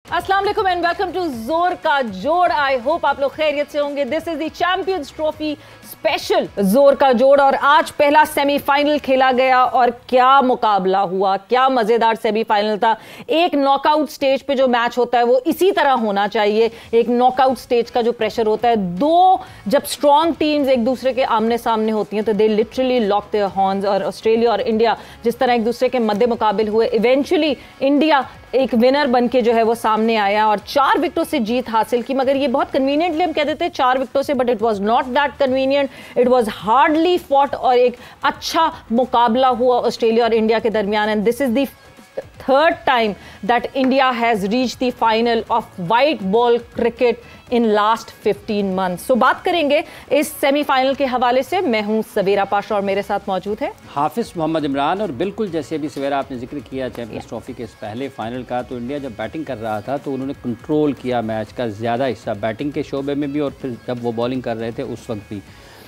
अस्सलाम वालेकुम and welcome to जोर का जोड़। आई होप आप लोग खैरियत से होंगे। This is the champions trophy special जोर का जोड़ और आज पहला सेमीफाइनल खेला गया और क्या मुकाबला हुआ, क्या मजेदार सेमीफाइनल था। एक नॉकआउट स्टेज पे जो मैच होता है वो इसी तरह होना चाहिए। एक नॉकआउट स्टेज का जो प्रेशर होता है, दो जब स्ट्रॉन्ग टीम्स एक दूसरे के आमने सामने होती हैं तो they literally lock their horns. और ऑस्ट्रेलिया और इंडिया जिस तरह एक दूसरे के मद्दे मुकाबिल हुए, इवेंचुअली इंडिया एक विनर बनके जो है वो सामने आया और 4 विकेटों से जीत हासिल की। मगर ये बहुत कन्वीनियंटली हम कह देते हैं 4 विकेटों से, but it was not that convenient, it was hardly fought और एक अच्छा मुकाबला हुआ ऑस्ट्रेलिया और इंडिया के दरमियान। And this is the third time that India has reached the final of white ball cricket in last 15 months. So बात करेंगे इस सेमीफाइनल के हवाले से। मैं हूं सवेरा पाशा और मेरे साथ मौजूद है हाफिज मोहम्मद इमरान। और बिल्कुल जैसे अभी सवेरा आपने जिक्र किया चैंपियंस ट्रॉफी के इस पहले फाइनल का, तो इंडिया जब बैटिंग कर रहा था तो उन्होंने कंट्रोल किया मैच का ज़्यादा हिस्सा बैटिंग के शोबे में भी और फिर जब वो बॉलिंग कर रहे थे उस वक्त भी।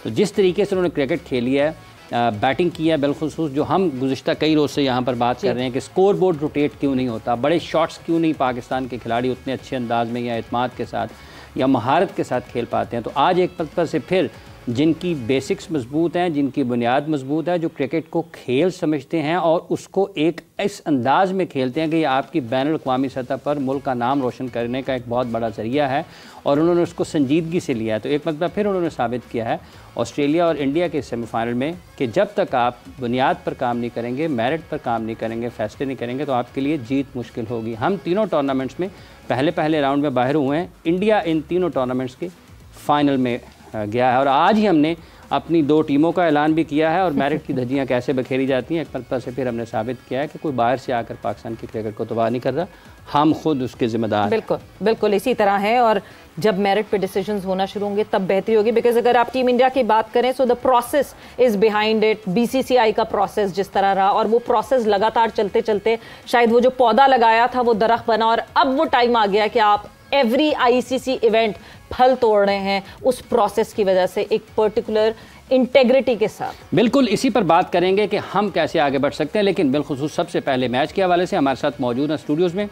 तो जिस तरीके से उन्होंने क्रिकेट खेली है, बैटिंग की है, बिलखुसूस जो हम गुज़िश्ता कई रोज़ से यहाँ पर बात कर रहे हैं कि स्कोर बोर्ड रोटेट क्यों नहीं होता, बड़े शॉट्स क्यों नहीं पाकिस्तान के खिलाड़ी उतने अच्छे अंदाज में या एतमाद के साथ या महारत के साथ खेल पाते हैं। तो आज एक पल से फिर जिनकी बेसिक्स मजबूत हैं, जिनकी बुनियाद मजबूत है, जो क्रिकेट को खेल समझते हैं और उसको एक इस अंदाज में खेलते हैं कि ये आपकी बैनुल अक़वामी सतह पर मुल्क का नाम रोशन करने का एक बहुत बड़ा ज़रिया है और उन्होंने उसको संजीदगी से लिया है। तो एक मतलब फिर उन्होंने साबित किया है ऑस्ट्रेलिया और इंडिया के सेमीफाइनल में कि जब तक आप बुनियाद पर काम नहीं करेंगे, मेरिट पर काम नहीं करेंगे, फैसले नहीं करेंगे, तो आपके लिए जीत मुश्किल होगी। हम तीनों टूर्नामेंट्स में पहले राउंड में बाहर हुए हैं, इंडिया इन तीनों टूर्नामेंट्स के फाइनल में गया है और आज ही हमने अपनी 2 टीमों का ऐलान भी किया है और मेरिट की धज्जियाँ कैसे बखेरी जाती हैं एक पल से फिर हमने साबित किया है कि कोई बाहर से आकर पाकिस्तान की क्रिकेट को तबाह नहीं कर रहा, हम खुद उसके जिम्मेदार। बिल्कुल बिल्कुल इसी तरह है और जब मेरिट पे डिसीजंस होना शुरू होंगे तब बेहतरी होगी। बिकॉज अगर आप टीम इंडिया की बात करें so the process is behind it. BCCI का प्रोसेस जिस तरह रहा और वो प्रोसेस लगातार चलते चलते शायद वो जो पौधा लगाया था वो दरख्त बना और अब वो टाइम आ गया कि आप एवरी आईसीसी इवेंट फल तोड़ रहे हैं उस प्रोसेस की वजह से एक पर्टिकुलर इंटेग्रिटी के साथ। बिल्कुल इसी पर बात करेंगे कि हम कैसे आगे बढ़ सकते हैं, लेकिन बिलखुसूस सबसे पहले मैच के हवाले से हमारे साथ मौजूद हैं स्टूडियोज़ में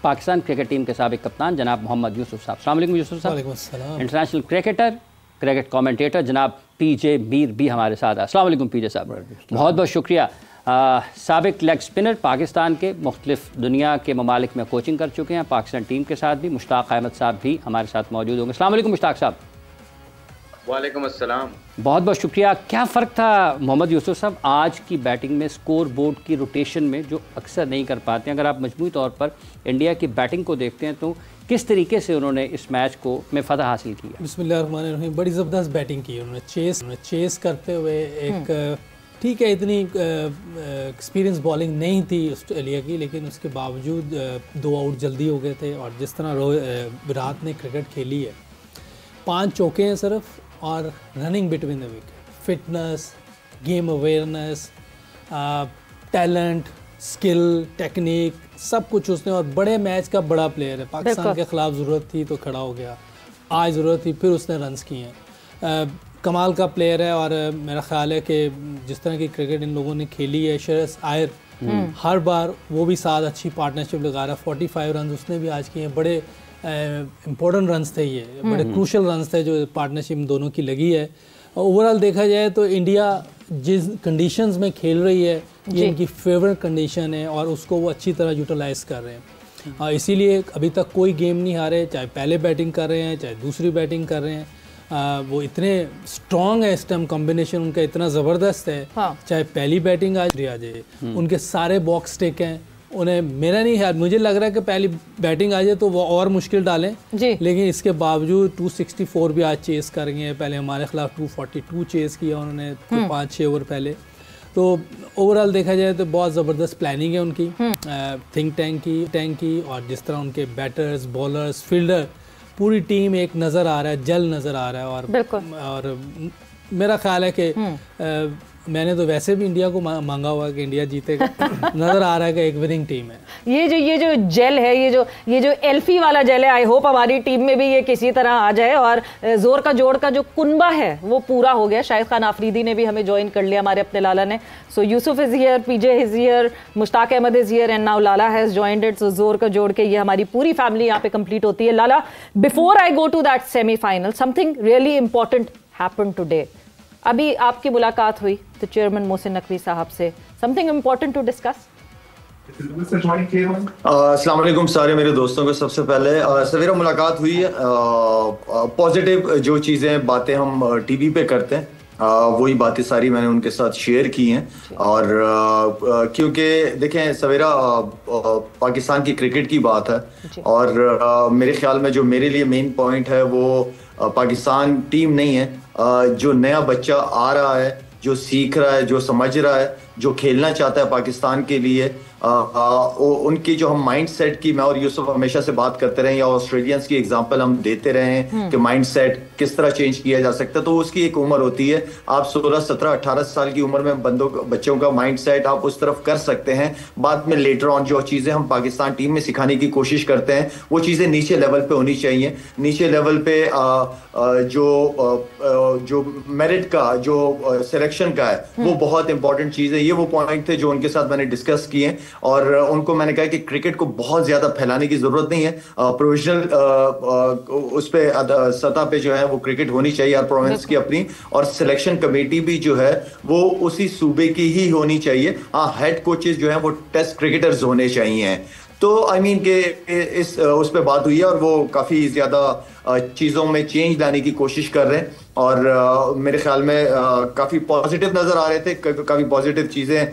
पाकिस्तान क्रिकेट टीम के साबिक कप्तान जनाब मोहम्मद यूसुफ साहब। अस्सलाम वालेकुम यूसुफ साहब। वालेकुम अस्सलाम। इंटरनेशनल क्रिकेटर, क्रिकेट कमेंटेटर जनाब पीजे मीर भी हमारे साथ हैं। अस्सलाम वालेकुम पीजे साहब, बहुत बहुत शुक्रिया। साबिक लेग स्पिनर, पाकिस्तान के मुख्तलिफ दुनिया के ममालिक में कोचिंग कर चुके हैं, पाकिस्तान टीम के साथ भी मुश्ताक अहमद साहब भी हमारे साथ मौजूद होंगे। अस्सलाम वालेकुम मुश्ताक साहब। वालेकुम अस्सलाम। बहुत बहुत शुक्रिया। क्या फ़र्क था मोहम्मद यूसुफ साहब आज की बैटिंग में स्कोर बोर्ड की रोटेशन में जो अक्सर नहीं कर पाते हैं? अगर आप मजमूई तौर पर इंडिया की बैटिंग को देखते हैं तो किस तरीके से उन्होंने इस मैच को में फ़तह हासिल किया? बिस्मिल्लाहिर्रहमानिर्रहीम। बड़ी ज़बरदस्त बैटिंग की उन्होंने, चेस करते हुए एक ठीक है इतनी एक्सपीरियंस बॉलिंग नहीं थी ऑस्ट्रेलिया की, लेकिन उसके बावजूद 2 आउट जल्दी हो गए थे। और जिस तरह विराट ने क्रिकेट खेली है, 5 चौके हैं सिर्फ और running between the wicket, fitness, game awareness, talent, skill, technique, सब कुछ उसने। और बड़े मैच का बड़ा प्लेयर है, पाकिस्तान के ख़िलाफ़ ज़रूरत थी तो खड़ा हो गया, आज ज़रूरत थी फिर उसने रन्स किए हैं। कमाल का प्लेयर है और मेरा ख्याल है कि जिस तरह की क्रिकेट इन लोगों ने खेली है, श्रेयस अय्यर हर बार वो भी साथ अच्छी पार्टनरशिप लगा रहा है। 45 रन उसने भी आज किए हैं, बड़े इम्पोर्टेंट रन्स थे, ये बड़े क्रूशल रन्स थे जो पार्टनरशिप दोनों की लगी है। ओवरऑल देखा जाए तो इंडिया जिस कंडीशंस में खेल रही है ये इनकी फेवरेट कंडीशन है और उसको वो अच्छी तरह यूटिलाइज़ कर रहे हैं। इसीलिए अभी तक कोई गेम नहीं हारे, चाहे पहले बैटिंग कर रहे हैं चाहे दूसरी बैटिंग कर रहे हैं। वो इतने स्ट्रॉन्ग है, इस टाइम कॉम्बिनेशन उनका इतना ज़बरदस्त है। हाँ। चाहे पहली बैटिंग आज आ जाए, उनके सारे बॉक्स टेक हैं। उन्हें मेरा नहीं ख्याल, मुझे लग रहा है कि पहली बैटिंग आ जाए तो वो और मुश्किल डालें जी। लेकिन इसके बावजूद 264 भी आज चेस कर गए हैं। पहले हमारे खिलाफ 242 चेस किया उन्होंने 5-6 ओवर पहले। तो ओवरऑल देखा जाए तो बहुत ज़बरदस्त प्लानिंग है उनकी, थिंक टैंक की और जिस तरह उनके बैटर्स, बॉलर्स, फील्डर, पूरी टीम एक नज़र आ रहा है, जल नज़र आ रहा है। और मेरा ख्याल है कि मैंने तो वैसे भी इंडिया को मांगा हुआ कि इंडिया जीतेगा। नजर आ रहा है कि एक विनिंग टीम है। ये जो जेल है, ये जो एल्फी वाला जेल है, आई होप हमारी टीम में भी ये किसी तरह आ जाए और जोर का जोड़ का जो कुनबा है वो पूरा हो गया। शाहिद खान आफरीदी ने भी हमें ज्वाइन कर लिया, हमारे अपने लाला ने। So Yusuf is here, PJ is here, Mushtaq Ahmad is here and now Lala has joined it. So जोर का जोड़ के ये हमारी पूरी फैमिली यहाँ पे कंप्लीट होती है। Lala, before I go to that semifinal, something really important happened today. अभी आपकी मुलाकात हुई तो चेयरमैन मोहसिन नकवी साहब से, समथिंग इम्पोर्टेंट टू डिस्कस? अस्सलाम वालेकुम सारे मेरे दोस्तों को। सबसे पहले सवेरा मुलाकात हुई है। पॉजिटिव जो चीज़ें बातें हम टीवी पे करते हैं वही बातें सारी मैंने उनके साथ शेयर की हैं। और क्योंकि देखें सवेरा पाकिस्तान की क्रिकेट की बात है और मेरे ख्याल में जो मेरे लिए मेन पॉइंट है वो पाकिस्तान टीम नहीं है। जो नया बच्चा आ रहा है, जो सीख रहा है, जो समझ रहा है, जो खेलना चाहता है पाकिस्तान के लिए, उनकी जो हम माइंड सेट की मैं और यूसुफ हमेशा से बात करते रहे या ऑस्ट्रेलियंस की एग्जांपल हम देते रहे हैं कि माइंड सेट किस तरह चेंज किया जा सकता है। तो उसकी एक उम्र होती है, आप 16, 17, 18 साल की उम्र में बच्चों का माइंड सेट आप उस तरफ कर सकते हैं। बाद में लेटर ऑन जो चीज़ें हम पाकिस्तान टीम में सिखाने की कोशिश करते हैं वो चीज़ें नीचे लेवल पे होनी चाहिए। नीचे लेवल पे जो मेरिट का, जो सिलेक्शन का है वो बहुत इंपॉर्टेंट चीज़ है। ये वो पॉइंट थे जो उनके साथ मैंने डिस्कस किए और उनको मैंने कहा कि क्रिकेट को बहुत ज्यादा फैलाने की जरूरत नहीं है। प्रोविजनल उस पे सतह पे जो है वो क्रिकेट होनी चाहिए हर प्रोविंस की अपनी, और सिलेक्शन कमेटी भी जो है वो उसी सूबे की ही होनी चाहिए। हाँ, हेड कोचेस जो है वो टेस्ट क्रिकेटर्स होने चाहिए। तो आई मीन के इस उस पे बात हुई है और वो काफी ज्यादा चीजों में चेंज लाने की कोशिश कर रहे हैं और मेरे ख्याल में काफी पॉजिटिव नजर आ रहे थे। काफी पॉजिटिव चीजें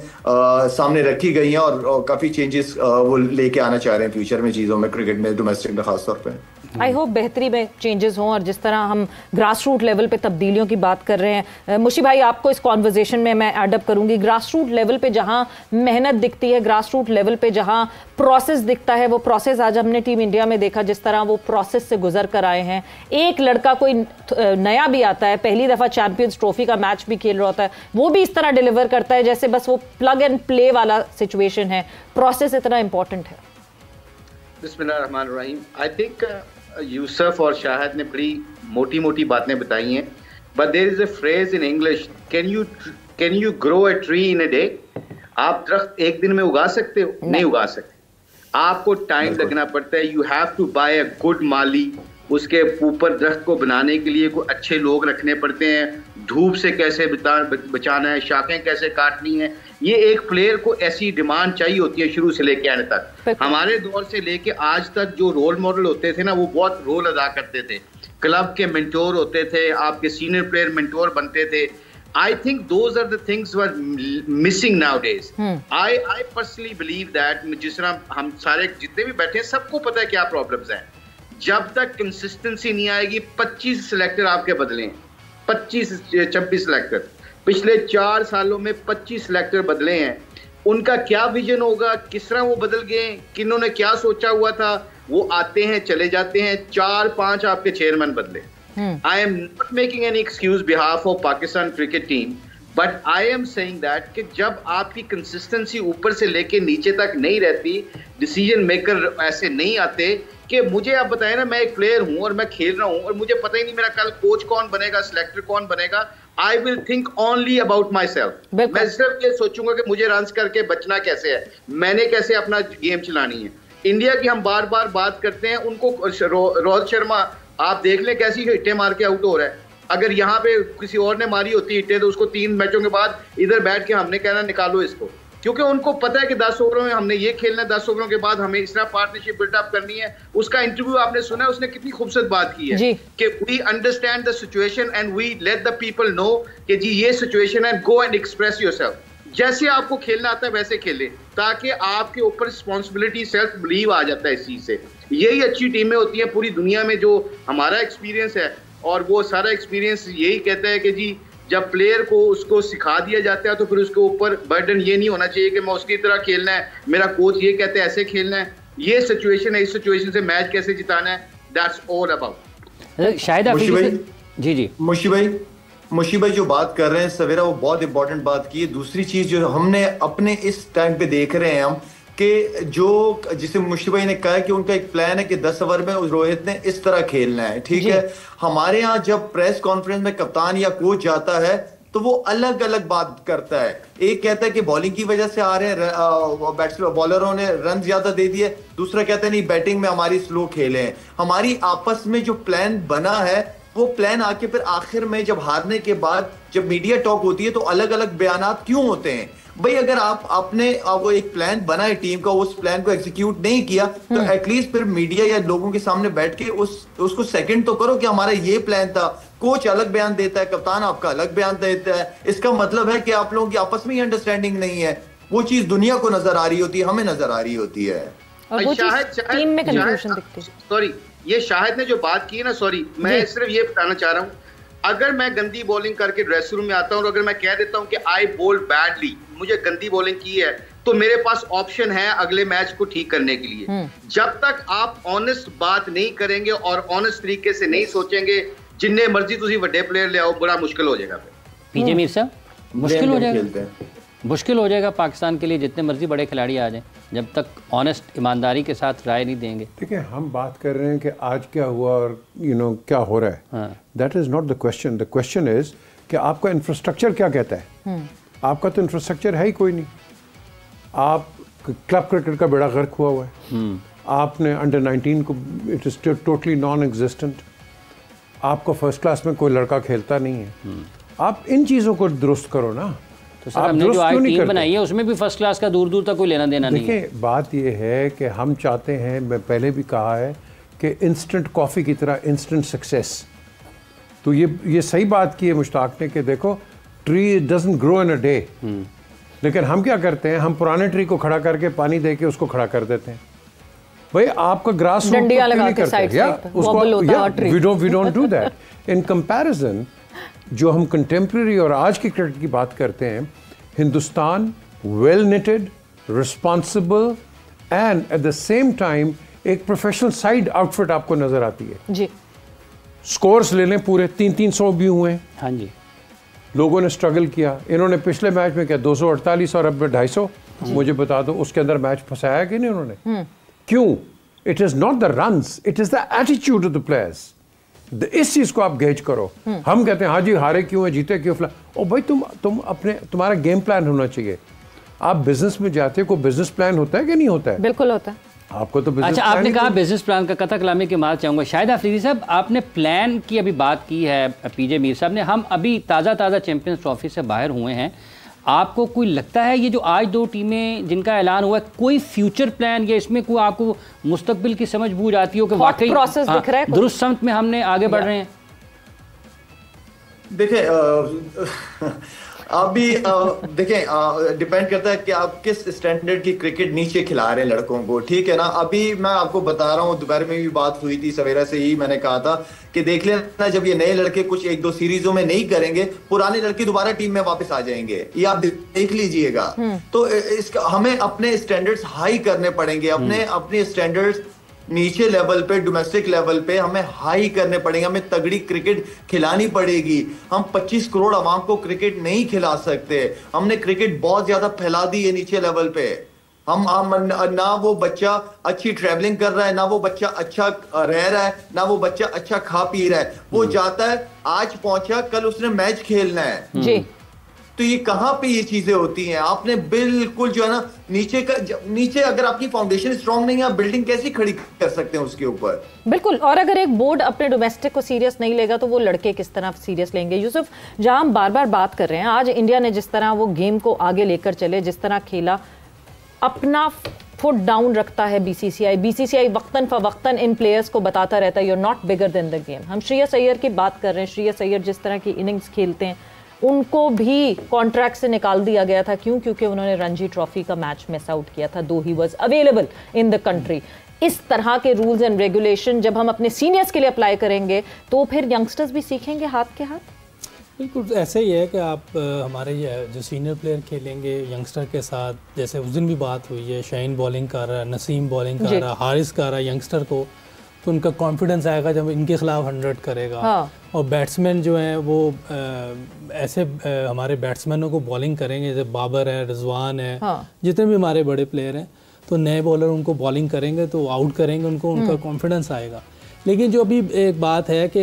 सामने रखी गई हैं और काफी चेंजेस वो लेके आना चाह रहे हैं फ्यूचर में चीजों में, क्रिकेट में, डोमेस्टिक में खासतौर पे। आई होप बेहतरी में चेंजेस हों और जिस तरह हम ग्रास रूट लेवल पे तब्दीलियों की बात कर रहे हैं, मुशी भाई आपको इस कॉन्वर्जेशन में मैं एडअप करूंगी। ग्रास रूट लेवल पे जहां मेहनत दिखती है, ग्रास रूट लेवल पे जहां प्रोसेस दिखता है, वो प्रोसेस आज हमने टीम इंडिया में देखा जिस तरह वो प्रोसेस से गुजर कर आए हैं। एक लड़का कोई नया भी आता है, पहली दफ़ा चैंपियंस ट्रॉफी का मैच भी खेल रहा होता है, वो भी इस तरह डिलीवर करता है जैसे बस वो प्लग एंड प्ले वाला सिचुएशन है। प्रोसेस इतना इंपॉर्टेंट है। बिस्मिल्लाहिर्रहमानिर्रहीम। आई थिंक यूसुफ और शाहिद ने बड़ी मोटी मोटी बातें बताई हैं, but there is a phrase in English, can you grow a tree in a day. आप दरख्त एक दिन में उगा सकते हो? नहीं उगा सकते, आपको टाइम लगना पड़ता है। You have to buy a good mali, उसके ऊपर दरख्त को बनाने के लिए कोई अच्छे लोग रखने पड़ते हैं, धूप से कैसे बचाना है, शाखें कैसे काटनी है। ये एक प्लेयर को ऐसी डिमांड चाहिए होती है शुरू से लेके आने तक। हमारे दौर से लेके आज तक जो रोल मॉडल होते थे ना, वो बहुत रोल अदा करते थे। क्लब के मेंटोर होते थे, आपके सीनियर प्लेयर मेंटोर बनते थे। I think those are the things were missing nowadays. I personally believe that जिस तरह हम सारे जितने भी बैठे हैं सबको पता है क्या प्रॉब्लम्स हैं। जब तक कंसिस्टेंसी नहीं आएगी, 25 सिलेक्टर आपके बदले हैं, 25-26 सिलेक्टर पिछले 4 सालों में 25 सिलेक्टर बदले हैं। उनका क्या विजन होगा, किस तरह वो बदल गए, किन्होंने क्या सोचा हुआ था, वो आते हैं चले जाते हैं। 4-5 आपके चेयरमैन बदले। I am not making any excuse behalf of Pakistan cricket team, but I am saying that कि जब आपकी कंसिस्टेंसी ऊपर से लेके नीचे तक नहीं रहती, डिसीजन मेकर ऐसे नहीं आते कि मुझे आप बताएं ना, मैं एक प्लेयर हूं और मैं खेल रहा हूं और मुझे पता ही नहीं मेरा कल कोच कौन बनेगा, सिलेक्टर कौन बनेगा। I will think only about myself. मैं सिर्फ ये सोचूंगा कि मुझे रन्स करके बचना कैसे है, मैंने कैसे अपना गेम चलानी है। इंडिया की हम बार बार बात करते हैं, उनको रोहित शर्मा आप देख लें कैसी हिट्टे मार के आउट हो रहा है। अगर यहाँ पे किसी और ने मारी होती हिट्टे तो उसको 3 मैचों के बाद इधर बैठ के हमने कहना निकालो इसको, क्योंकि उनको पता है कि 10 ओवरों में हमने ये खेलना है, 10 ओवरों के बाद हमें इस तरह पार्टनरशिप बिल्डअप करनी है। उसका इंटरव्यू आपने सुना है, उसने कितनी खूबसूरत बात की है कि we understand the situation and we let the people know कि जी ये सिचुएशन है, गो एंड एक्सप्रेस योरसेल्फ। जैसे आपको खेलना आता है वैसे खेले, ताकि आपके ऊपर रिस्पॉन्सिबिलिटी, सेल्फ बिलीव आ जाता है इस चीज से। यही अच्छी टीमें होती हैं पूरी दुनिया में। जो हमारा एक्सपीरियंस है और वो सारा एक्सपीरियंस यही कहता है कि जी जब प्लेयर को उसको सिखा दिया जाता है तो फिर उसके ऊपर बर्डन ये नहीं होना चाहिए कि मैं उसकी तरह खेलना है, मेरा कोच ये कहते हैं ऐसे खेलना है। ये सिचुएशन है, इस सिचुएशन से मैच कैसे जिताना है, दैट्स ऑल अबाउट। शायद जी मुशी भाई, मुशीब भाई जो बात कर रहे हैं सवेरा, वो बहुत इंपॉर्टेंट बात की है। दूसरी चीज जो हमने अपने इस टाइम पे देख रहे हैं हम कि जो जिसे मुशीब भाई ने कहा है कि उनका एक प्लान है कि 10 ओवर में रोहित ने इस तरह खेलना है, ठीक है। हमारे यहाँ जब प्रेस कॉन्फ्रेंस में कप्तान या कोच जाता है तो वो अलग अलग बात करता है। एक कहता है कि बॉलिंग की वजह से आ रहे हैं, बैट्समैन बॉलरों ने रन ज्यादा दे दिए, दूसरा कहता है नहीं बैटिंग में हमारी स्लो खेले हैं। हमारी आपस में जो प्लान बना है वो प्लान आके फिर आखिर में जब हारने के बाद जब मीडिया टॉक होती है तो अलग अलग बयानात क्यों होते हैं भाई? अगर आपने वो एक प्लान बना है टीम का, उस प्लान को एग्जीक्यूट नहीं किया तो एटलीस्ट फिर मीडिया या लोगों के सामने बैठ के उसको सेकंड तो करो कि हमारा ये प्लान था। कोच अलग बयान देता है, कप्तान आपका अलग बयान देता है, इसका मतलब है कि आप लोगों की आपस में अंडरस्टैंडिंग नहीं है। वो चीज दुनिया को नजर आ रही होती है, हमें नजर आ रही होती है। और वो टीम में कंफ्यूजन दिखती है। सॉरी, ये शाहिद ने जो बात की है ना, सॉरी मैं सिर्फ ये बताना चाह रहा हूँ, अगर मैं गंदी बॉलिंग करके ड्रेसिंग रूम में आता हूँ और अगर मैं कह देता हूँ कि आई बोल्ड बैडली, मुझे गंदी बॉलिंग की है, तो मेरे पास ऑप्शन है अगले मैच को ठीक करने के लिए। जब तक आप ऑनेस्ट बात नहीं करेंगे और ऑनेस्ट तरीके से नहीं सोचेंगे, जिन्ने मर्जी तुसी बड़े प्लेयर ले आओ, बड़ा मुश्किल हो जाएगा। पीजे मीर साहब, मुश्किल हो जाएगा, मुश्किल हो जाएगा पाकिस्तान के लिए, जितने मर्जी बड़े खिलाड़ी आ जाएं, जब तक ऑनेस्ट ईमानदारी के साथ राय नहीं देंगे। ठीक है, हम बात कर रहे हैं कि आज क्या हुआ और क्या हो रहा है, that is not the question. The question is कि आपका इंफ्रास्ट्रक्चर क्या कहता है। आपका तो इंफ्रास्ट्रक्चर है ही कोई नहीं। आप क्लब क्रिकेट का बेड़ा गर्क हुआ है। आपने अंडर 19 को, it is totally non existent. आपको फर्स्ट क्लास में कोई लड़का खेलता नहीं है। आप इन चीज़ों को दुरुस्त करो ना। तो सर हमने जो आज टीम बनाई है उसमें भी फर्स्ट क्लास का दूर दूर तक कोई लेना देना नहीं है। देखिए, बात ये है कि हम चाहते हैं, मैं पहले भी कहा है कि इंस्टेंट कॉफ़ी की तरह इंस्टेंट सक्सेस। तो ये सही बात की है मुश्ताक ने कि देखो, tree doesn't grow in a day. लेकिन हम क्या करते हैं, हम पुराने ट्री को खड़ा करके पानी दे के उसको खड़ा कर देते हैं। भाई आपका ग्रास we don't do that. In comparison जो हम कंटेम्प्रेरी और आज की क्रिकेट की बात करते हैं, Hindustan well knitted, responsible and at the same time एक प्रोफेशनल साइड आउटफिट आपको नजर आती है जी। स्कोर्स ले लें, पूरे 300 भी हुए हैं। हाँ जी, लोगों ने स्ट्रगल किया। इन्होंने पिछले मैच में क्या 248 और अब 250, मुझे बता दो उसके अंदर मैच फंसाया कि नहीं उन्होंने? क्यों? It is not the runs, it is the attitude of the players. इस चीज को आप गेज करो। हम कहते हैं हाँ जी हारे क्यों है, जीते क्यों, ओ भाई तुम अपने, तुम्हारा गेम प्लान होना चाहिए। आप बिजनेस में जाते हो, कोई बिजनेस प्लान होता है कि नहीं होता है? बिल्कुल होता है। आपको तो अच्छा, आपने कहा बिजनेस प्लान का, कथा कलामी के मार चाहूंगा। शाहिद अफरीदी साहब, आपने प्लान की अभी बात की है पीजे मीर साहब ने। हम अभी ताज़ा चैंपियंस ट्रॉफी से बाहर हुए हैं। आपको कोई लगता है ये जो आज दो टीमें जिनका ऐलान हुआ है, कोई फ्यूचर प्लान या इसमें कोई आपको मुस्तकबिल की समझ बूझ आती हो कि वाकई दुरुस्त समत में हमने आगे बढ़ रहे हैं? देखिए अभी देखें, डिपेंड करता है कि आप किस स्टैंडर्ड की क्रिकेट नीचे खिला रहे हैं लड़कों को, ठीक है ना। अभी मैं आपको बता रहा हूँ, दोपहर में भी बात हुई थी, सवेरा से ही मैंने कहा था कि देख लेना, जब ये नए लड़के कुछ 1-2 सीरीजों में नहीं करेंगे, पुराने लड़के दोबारा टीम में वापस आ जाएंगे, ये आप देख लीजिएगा। तो इसका हमें अपने स्टैंडर्ड्स हाई करने पड़ेंगे, अपने स्टैंडर्ड्स नीचे लेवल पे, डोमेस्टिक लेवल पे हमें हाई करने पड़ेंगे, हमें तगड़ी क्रिकेट खिलानी पड़ेगी। हम 25 करोड़ आवाम को क्रिकेट नहीं खिला सकते। हमने क्रिकेट बहुत ज्यादा फैला दी है नीचे लेवल पे। हम ना वो बच्चा अच्छी ट्रैवलिंग कर रहा है, ना वो बच्चा अच्छा रह रहा है, ना वो बच्चा अच्छा खा पी रहा है। वो जाता है, आज पहुंचा, कल उसने मैच खेलना है जी। तो ये कहां पे ये चीजें होती हैं? आपने बिल्कुल जो है ना, नीचे अगर आपकी फाउंडेशन स्ट्रांग नहीं है, आप बिल्डिंग कैसी खड़ी कर सकते हैं उसके ऊपर? बिल्कुल। और अगर एक बोर्ड अपने डोमेस्टिक को सीरियस नहीं लेगा तो वो लड़के किस तरह सीरियस लेंगे? यूसुफ, जहां हम बार बार बात कर रहे हैं, आज इंडिया ने जिस तरह वो गेम को आगे लेकर चले, जिस तरह खेला, अपना फुट डाउन रखता है बीसीसीआई वक्तन फवक्तन इन प्लेयर्स को बताता रहता है you are not bigger than the game. हम श्रेयस अय्यर की बात कर रहे हैं। श्रेयस अय्यर जिस तरह की इनिंग्स खेलते हैं, उनको भी कॉन्ट्रैक्ट से निकाल दिया गया था। क्यों? क्योंकि उन्होंने रणजी ट्रॉफी का मैच मिस आउट किया था, दो he was available in the country. इस तरह के रूल्स एंड रेगुलेशन जब हम अपने सीनियर्स के लिए अप्लाई करेंगे तो फिर यंगस्टर्स भी सीखेंगे हाथ के हाथ। बिल्कुल ऐसे ही है कि आप हमारे जो सीनियर प्लेयर खेलेंगे यंगस्टर के साथ, जैसे उस दिन भी बात हुई है, शाहीन बॉलिंग कर रहा है, नसीम बॉलिंग कर रहा है, हारिस कर रहा है यंगस्टर को, तो उनका कॉन्फिडेंस आएगा जब इनके खिलाफ 100 करेगा। हाँ। और बैट्समैन जो हैं वो ऐसे हमारे बैट्समैनों को बॉलिंग करेंगे, जैसे बाबर है, रिजवान है, हाँ। जितने भी हमारे बड़े प्लेयर हैं, तो नए बॉलर उनको बॉलिंग करेंगे तो आउट करेंगे उनको, उनका कॉन्फिडेंस आएगा। लेकिन जो अभी एक बात है कि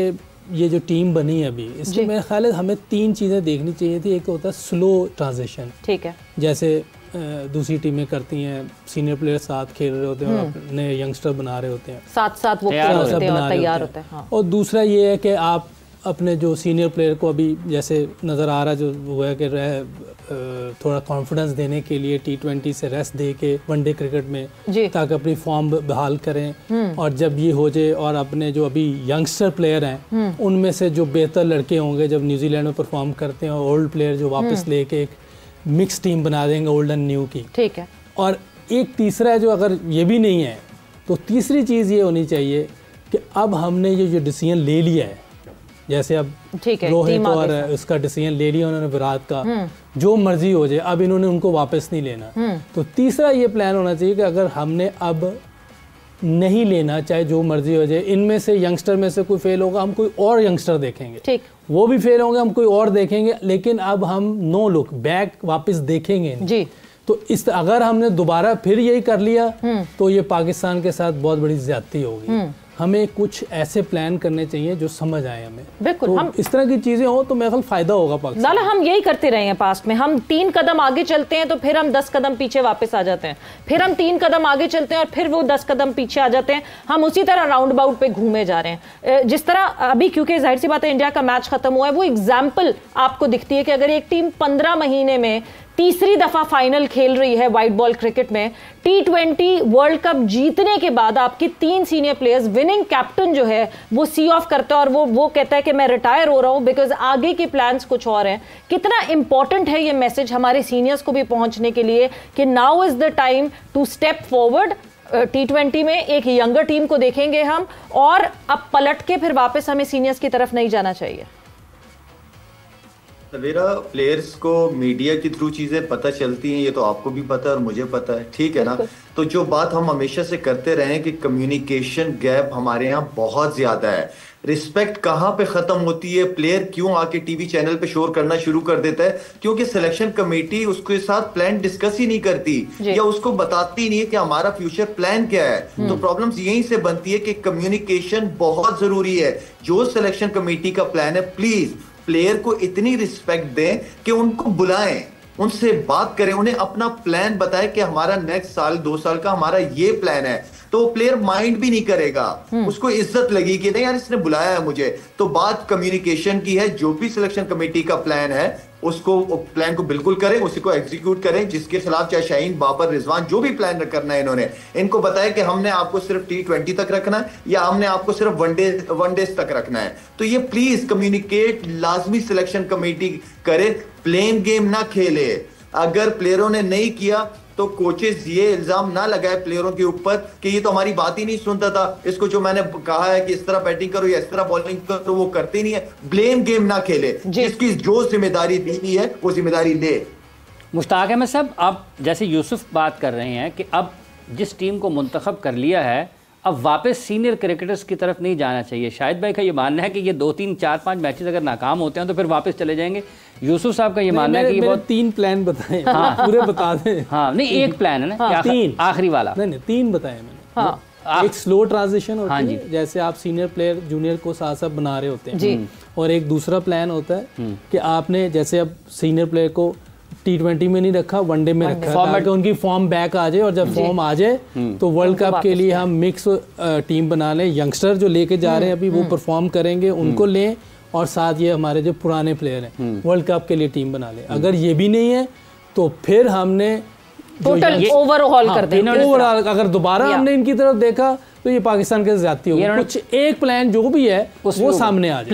ये जो टीम बनी है अभी, इसमें मेरे ख्याल है हमें 3 चीज़ें देखनी चाहिए थी। एक होता है स्लो ट्रांजिशन, ठीक है, जैसे दूसरी टीमें करती हैं, सीनियर प्लेयर साथ खेल रहे होते हैं और अपने यंगस्टर बना रहे होते हैं, साथ साथ वो तैयार होते हैं। हाँ। और दूसरा ये है कि आप अपने जो सीनियर प्लेयर को अभी जैसे नज़र आ रहा है जो वो है कि थोड़ा कॉन्फिडेंस देने के लिए T20 से रेस्ट दे के वनडे क्रिकेट में, ताकि अपनी फॉर्म बहाल करें। और जब ये हो जाए और अपने जो अभी यंगस्टर प्लेयर हैं उनमें से जो बेहतर लड़के होंगे जब न्यूजीलैंड में परफॉर्म करते हैं, और ओल्ड प्लेयर जो वापस लेके एक मिक्स टीम बना देंगे ओल्ड एंड न्यू की। ठीक है। और एक तीसरा है जो अगर ये भी नहीं है तो तीसरी चीज़ ये होनी चाहिए कि अब हमने ये जो डिसीजन ले लिया है, जैसे अब रोहित और उसका डिसीजन ले लिया उन्होंने विराट का, जो मर्जी हो जाए अब इन्होंने उनको वापस नहीं लेना। तो तीसरा ये प्लान होना चाहिए कि अगर हमने अब नहीं लेना, चाहे जो मर्जी हो जाए, इनमें से यंगस्टर में से कोई फेल होगा, हम कोई और यंगस्टर देखेंगे, ठीक, वो भी फेल होंगे, हम कोई और देखेंगे, लेकिन अब हम नो लुक बैक वापस देखेंगे जी। तो इस अगर हमने दोबारा फिर यही कर लिया तो ये पाकिस्तान के साथ बहुत बड़ी ज्यादती होगी। हमें कुछ ऐसे प्लान करने चाहिए जो समझ आए हमें। बिल्कुल, तो हम इस तरह की चीजें हो तो मेरे ख्याल फायदा होगा पाकिस्तान। लाला, हम यही करते रहे हैं पास्ट में, हम 3 कदम आगे चलते हैं तो फिर हम 10 कदम पीछे वापस आ जाते हैं, फिर हम 3 कदम आगे चलते हैं और फिर वो 10 कदम पीछे आ जाते हैं। हम उसी तरह राउंड अबाउट पे घूमे जा रहे हैं। जिस तरह अभी, क्योंकि जाहिर सी बात है इंडिया का मैच खत्म हुआ है, वो एग्जाम्पल आपको दिखती है कि अगर एक टीम 15 महीने में तीसरी दफा फाइनल खेल रही है व्हाइट बॉल क्रिकेट में, T20 वर्ल्ड कप जीतने के बाद आपकी 3 सीनियर प्लेयर्स, विनिंग कैप्टन जो है वो सी ऑफ करता है और वो कहता है कि मैं रिटायर हो रहा हूं बिकॉज आगे के प्लान्स कुछ और हैं। कितना इंपॉर्टेंट है ये मैसेज हमारे सीनियर्स को भी पहुंचने के लिए कि now is the time to step forward. T20 में एक यंगर टीम को देखेंगे हम, और अब पलट के फिर वापस हमें सीनियर्स की तरफ नहीं जाना चाहिए। सवेरा, प्लेयर्स को मीडिया के थ्रू चीजें पता चलती हैं, ये तो आपको भी पता है और मुझे पता है, ठीक है ना। तो जो बात हम हमेशा से करते रहे हैं कि कम्युनिकेशन गैप हमारे यहाँ बहुत ज्यादा है। रिस्पेक्ट कहाँ पे खत्म होती है, प्लेयर क्यों आके टीवी चैनल पे शोर करना शुरू कर देता है, क्योंकि सिलेक्शन कमेटी उसके साथ प्लान डिस्कस ही नहीं करती या उसको बताती नहीं है कि हमारा फ्यूचर प्लान क्या है। तो प्रॉब्लम्स यहीं से बनती है कि कम्युनिकेशन बहुत जरूरी है। जो सिलेक्शन कमेटी का प्लान है, प्लीज प्लेयर को इतनी रिस्पेक्ट दें कि उनको बुलाएं, उनसे बात करें, उन्हें अपना प्लान बताएं कि हमारा नेक्स्ट साल 2 साल का हमारा ये प्लान है। तो प्लेयर माइंड भी नहीं करेगा, उसको इज्जत लगी कि नहीं यार इसने बुलाया है मुझे। तो बात कम्युनिकेशन की है। जो भी सिलेक्शन कमेटी का प्लान है उसको प्लान को बिल्कुल करें, उसी को एग्जीक्यूट करें। जिसके खिलाफ चाहे शाहीन, बाबर, रिजवान, जो भी प्लान करना है इन्होंने, इनको बताया कि हमने आपको सिर्फ T20 तक रखना है या हमने आपको सिर्फ वनडे तक रखना है। तो ये प्लीज कम्युनिकेट लाजमी सिलेक्शन कमेटी करे, प्लेन गेम ना खेले। अगर प्लेयरों ने नहीं किया तो कोचेस ये इल्जाम ना लगाए प्लेयरों के ऊपर कि ये तो हमारी बात ही नहीं सुनता था, इसको जो मैंने कहा है कि इस तरह बैटिंग करो या इस तरह बॉलिंग करो वो करते नहीं है। ब्लेम गेम ना खेले, जिसकी जो जिम्मेदारी दी हुई है वो जिम्मेदारी ले। मुश्ताक अहमद साहब, आप जैसे यूसुफ बात कर रहे हैं कि अब जिस टीम को मुंतखब कर लिया है अब वापस सीनियर क्रिकेटर्स की तरफ नहीं जाना चाहिए। शाहिद भाई का ये मानना है कि ये 2, 3, 4, 5 मैचेस अगर नाकाम होते हैं तो फिर वापस चले जाएंगे। यूसुफ साहब का ये मानना है कि ये 3 प्लान बताए, हाँ, पूरे बता दें। हाँ, नहीं एक प्लान है ना, हाँ, 3 आखिरी वाला। नहीं 3 बताए मैंने। हाँ, एक स्लो ट्रांजिशन होती है, जैसे आप सीनियर प्लेयर जूनियर को साथ साथ बना रहे होते हैं, और एक दूसरा प्लान होता है कि आपने जैसे अब सीनियर प्लेयर को T20 में नहीं रखा, वनडे में रखा, ताकि उनकी फॉर्म बैक आ जाए, और जब फॉर्म आ जाए तो वर्ल्ड कप के लिए हम मिक्स टीम बना लें। यंगस्टर जो लेके जा रहे हैं अभी वो परफॉर्म करेंगे, उनको लें, और साथ ये हमारे जो पुराने प्लेयर हैं वर्ल्ड कप के लिए टीम बना लें। अगर ये भी नहीं है तो फिर हमने टोटल ओवरऑल कर दें। ओवरऑल अगर दोबारा हमने इनकी तरफ देखा तो ये पाकिस्तान के ज्यादती होगी। कुछ एक प्लान जो भी है वो सामने आ जाए।